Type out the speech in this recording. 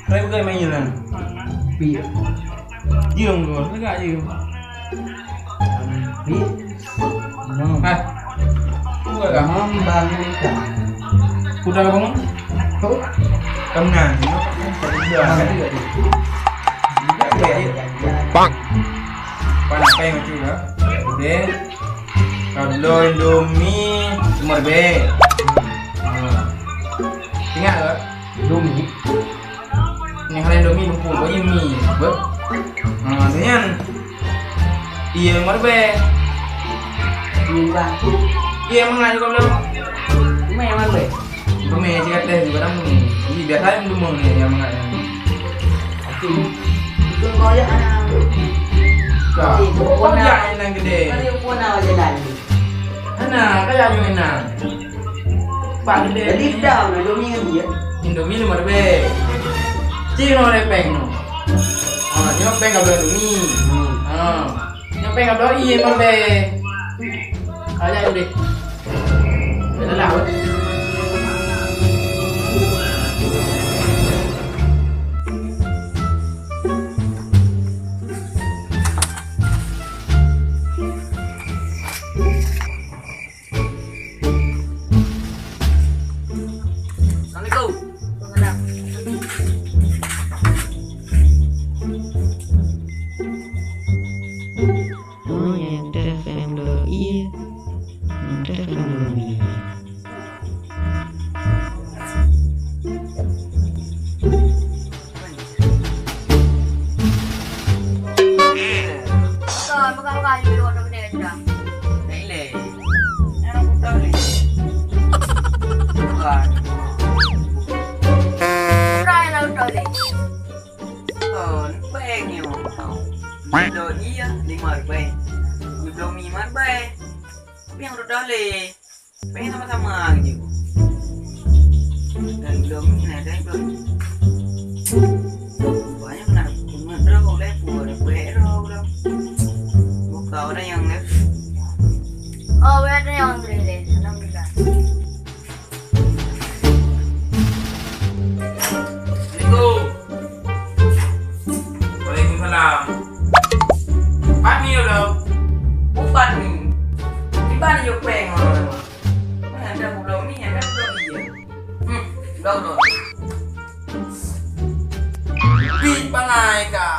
Try bukan main jalan. Pi. Jiung tu, legak je. Pi. No. Hai. Bukan kah? Bangun kan. Udah kah bangun? Tuh. Kemana? Sudah. Bang. Panas kayak macam tu lah. Udah. Kalau Indomie nomor B. Ingat tak? Indomie. Yang kalian Indomie lumpur kau je mie. Ber. Dengan iya nomor B. Bang. Iya mengaji kau belum? Memang be. Indomie cakap teh juga dah mie. Jadi biar saya belum ni yang mengaji. Oke. Itu mau ya anak. Kau jangan yang gede. Kali pun awak jalan. Anak, kau jangan enak. Pak gede. Jadi dah, Indomie kan dia. Indomie nomor B. Cing nomor peng no. Nyopeng kau belum Indomie. Nyopeng kau belum iya nomor B. Aja udah. Dah lah. Iya, 5 rupiah. Indomie mana baik? Tapi yang udah le, pengen sama-sama gitu. Dan Indomie ada Indomie. Banyak nak mengenal oleh pura pero udah. Buka orang yang ne. Oh, ada yang gede, alhamdulillah. Waalaikumsalam. Pani udah. Bukan nih. Di mana yuk peng orang? Mana ada Indomie, ada Indomie. Udah. Pi pangai kah?